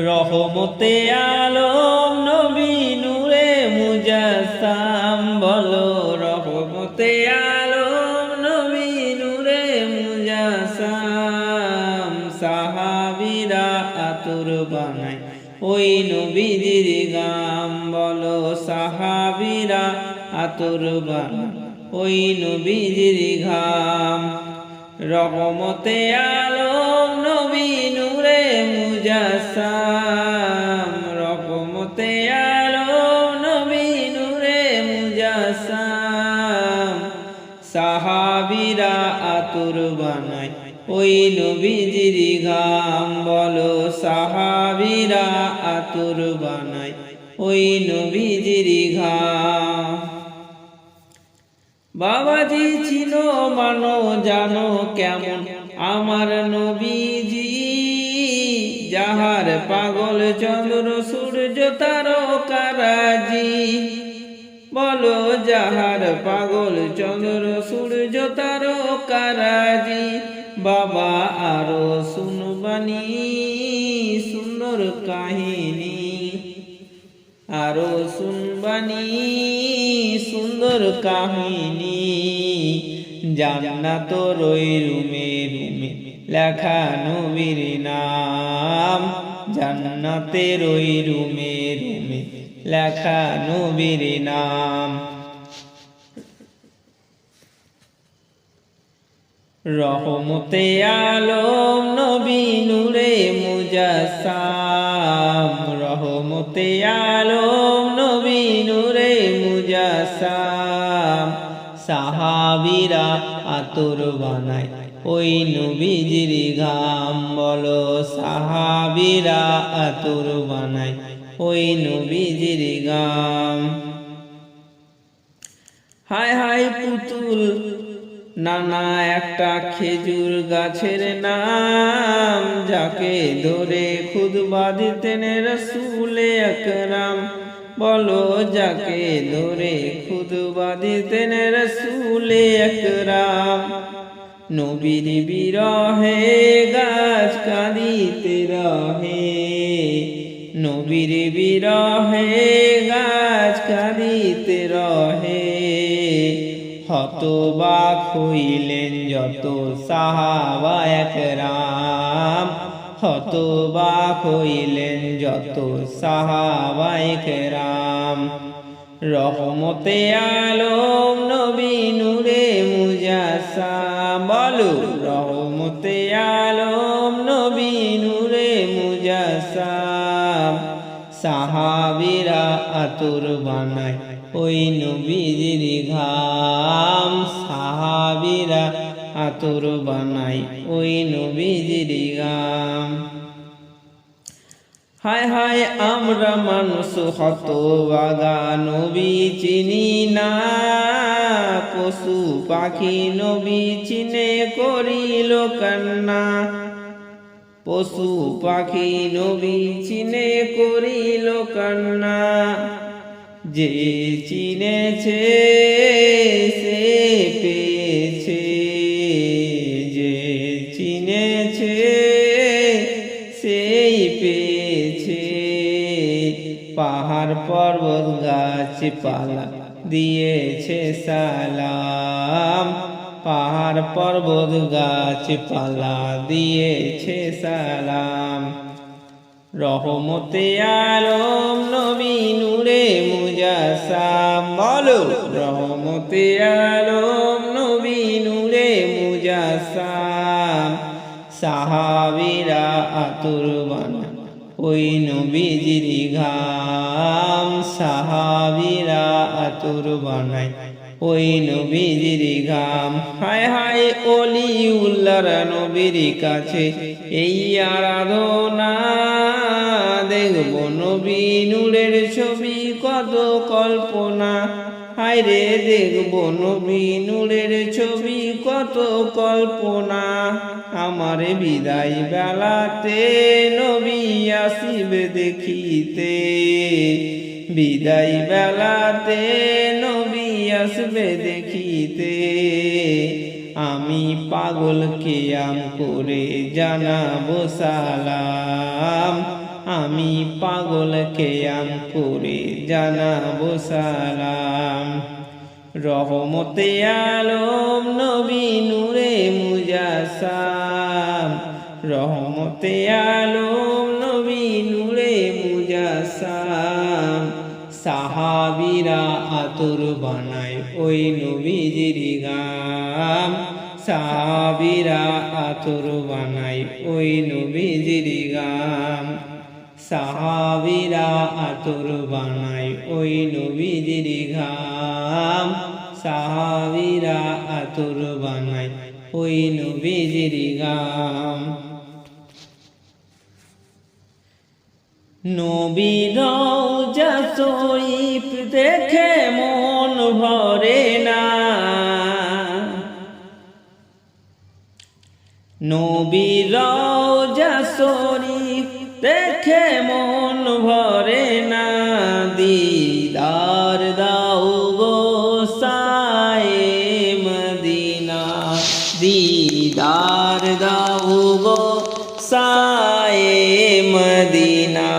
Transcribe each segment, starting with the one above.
রহমতে আলম নবী নূরে মুজাসসাম বলো রহমতে আলম নবী নূরে মুজাসসাম সাহাবীরা আতর বানায় ওই নবীজির গাম বলো সাহাবীরা আতর বানায় ওই নবীজির ঘাম রহমতে আলম নবী নূরে মুজাসসাম রহমতে আলম নবী নূরে মুজাসসাম সাহাবীরা আতর বানায় ওই নবীজির ঘাম বলো সাহাবীরা আতর বানায় ওই নবীজির ঘাম বাবাজি চিনো মানো জানো কেমন আমার নবীজি যাহার পাগল চন্দ্র সূর্য তারকারাজি বলো যাহার পাগল চন্দ্র সূর্য তারকারাজি বাবা আরো শুনবানি সুন্দর কাহিনী আরো শুনবানি সুন্দর কাহিনী জান্নাতের ওই রুমে রুমে লেখা নবীর নাম জান্নাতের ওই রুমে রুমে লেখা নবীর নাম রহমতে আলম নবী নূরে মুজাসসাম রহমতে আলম নবী নূরে মুজাসসাম সাহাবীরা আতর বানায় ওই নবীজির ঘাম বলো সাহাবীরা আতর বানায় ওই নবীজির ঘাম হায় হায় পুতুল নানা একটা খেজুর গাছের নাম যাকে ধরে খুতবা দিতেন রাসূল আকরাম বলো যাকে ধরে খুতবা দিতেন রাসূল আকরাম নবীর বিরহে গাছ কাঁদিতে রহে নবীর বিরহে গাছ কাঁদিতে রহে হতবাক হইলেন যত সাহাবা একরাম হতবাক হইলেন যত সাহাবা একরাম রহমতে আলম নবী নূরে মুজাসসাম বলো রহমতে আলম নবী নূরে মুজাসসাম সাহাবীরা আতর বানায় ওই নবীজির ঘাম সাহাবীরা আতর বানায় ওই নবীজির ঘাম হায় হায় আমরা মানুষ হতভাগা নবী চিনি না পশু পাখি নবী চিনে করিল কান্না পশু পাখি নবী চিনে করিল কান্না যে চিনেছে সে পেয়েছে যে চিনেছে সেই পেয়েছে পাহাড় পর্বত গাছপালা দিয়েছে সালাম পাহাড় পর্বত গাছপালা দিয়েছে সালাম রহমতে আলম নবী নূরে মুজাসসাম বলো রহমতে আলম নবী নূরে মুজাসসাম সাহাবীরা আতর বানায় ওই নবীজির ঘাম সাহাবীরা আতর বানায় ওই নবীজির ঘাম হায় হায় ওলিউল্লাহর নবীর কাছে এই আরাধনা দেখব নবী নূরের ছবি কত কল্পনা হায় রে দেখব নবী নূরের ছবি কত কল্পনা আমার বিদায় বেলাতে নবী আসিবে দেখিতে বিদায় বেলাতে নবী আসবে দেখিতে আমি পাগল কিয়াম করে জানাবো সালাম আমি পাগলকে আম করে জানাবো সালাম। রহমতে আলম নবী নূরে মুজাসাম, রহমতে আলম নবী নূরে মুজাসাম। সাহাবীরা আতর বানায় ওই নবীজির গাম, সাহাবীরা আতর বানায় ওই নবীজির গাম, সাহাবীরা আতর বানায় ওই নবীজির ঘাম, সাহাবীরা আতর বানায় ওই নবীজির গাম। নবীর রওজা শরীফ দেখে মন ভরে না, নবীর রওজা শরীফ দেখে মন ভরে না। দিদার দাও গো সায়ে মদিনা, দিদার দাও গো সায়ে মদিনা।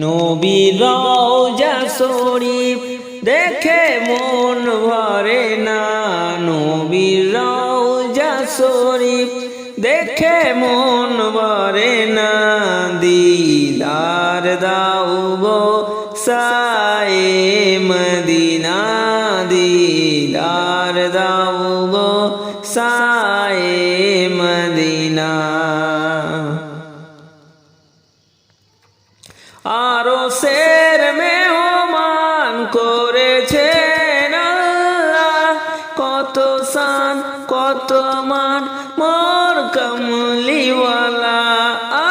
নবীর রওজা শরীফ দেখে মন ভরে না, নবীর রওজা শরীফ দেখে মন ভরে না। দিদার দাও গো সায়ে মদিনা, দিদার দাও গো সায়ে মদিনা। আরশের মেহমান করেছেন আল্লাহ, কত শান কত মান মোর কামলিওয়ালা।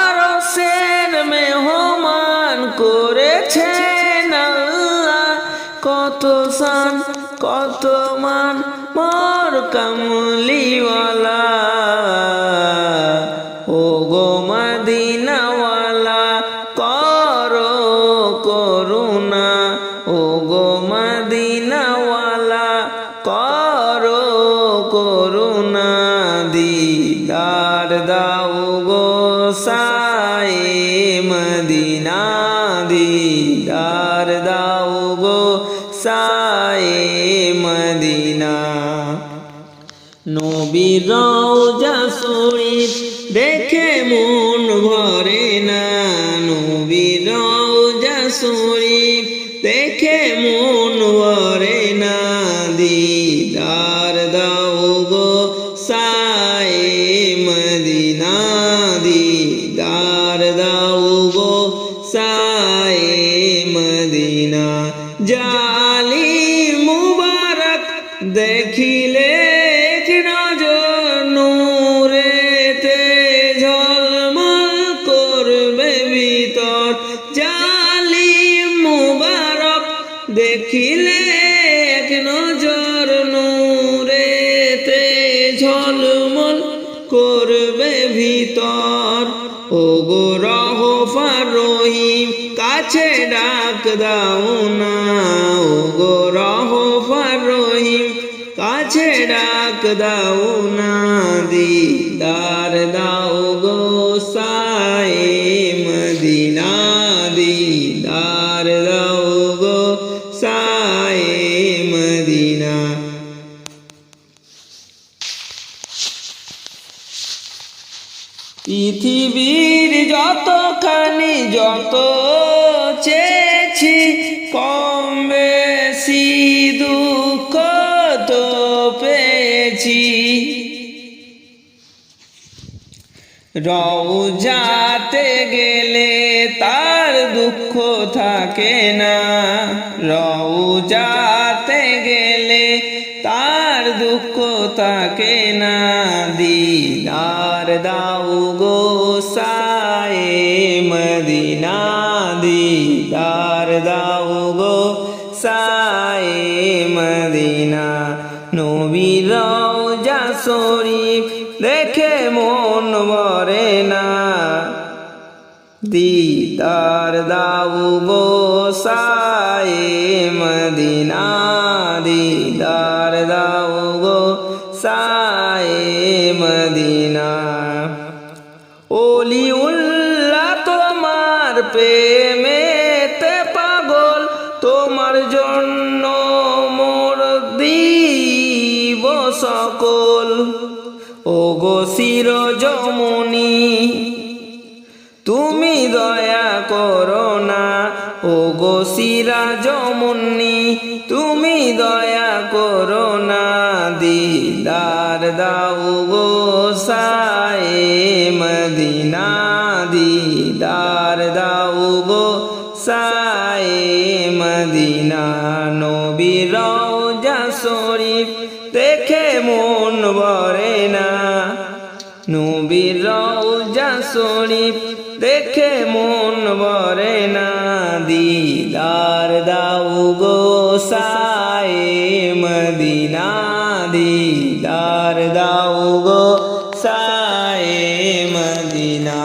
আরশের মেহমান করেছেন আল্লাহ, কত শান কত মান মোর কামলিওয়ালা। ও গো মদিনাওয়ালা করো করুণা, ও গো মদিনাওয়ালা করো করুণা। দিদার দাও গো সায়ে মদিনা, দিদার দাও গো সায়ে মদিনা। নবীর রওজা শরীফ দেখে মন ভরে না, নবীর রওজা শরীফ দেখে মন ভরে না। দিদার দাও গো সায়ে মদিনা, দিদার দাও গো সায়ে মদিনা। জালি মুবারক দেখিলে নজর নূরেতে ঝলমল করবে ভিতর। জালি মুবারক দেখিলে নজর নূরেতে ঝলমল করবে ভিতর। ও গো রহমান রহিম কাছে ডাক দাও না, ও গো রহমান রহিম কাছে ডাক দাও না। দিদার দাও গো সায়ে মদিনা, দিদার দাও গো সায়ে মদিনা। পৃথিবীর যতখানি যত চেয়েছি কম বেশি দুঃখ তো পেয়েছি। রওজাতে গেলে তার দুঃখ থাকে না, রওজাতে গেলে তার দুঃখ থাকে না। দিদার দাও গো সায়ে মদিনা, দিদার দাও গো সায়ে মদিনা। নবীর রওজা শরীফ দেখে মন ভরে না, দিদার দাও গো সায়ে মদিনা, দিদার দাও গো সায়ে মদিনা। ওলিউল্লাহ প্রেমেতে পাগল, তোমার জন্য মোর দিব সকল। ওগো চিরজমনি তুমি দয়া করো না, ওগো চিরজমনি তুমি দয়া করো না। দিদার দাও গো সায়ে মদিনা, দিদার দাও গো সায়ে মদিনা। নবীর রওজা শরীফ দেখে মন ভরে না, নবীর রওজা শরীফ দেখে মন ভরে না। দিদার দাও গো সায়ে মদিনা, দিদার দাও গো সায়ে মদিনা।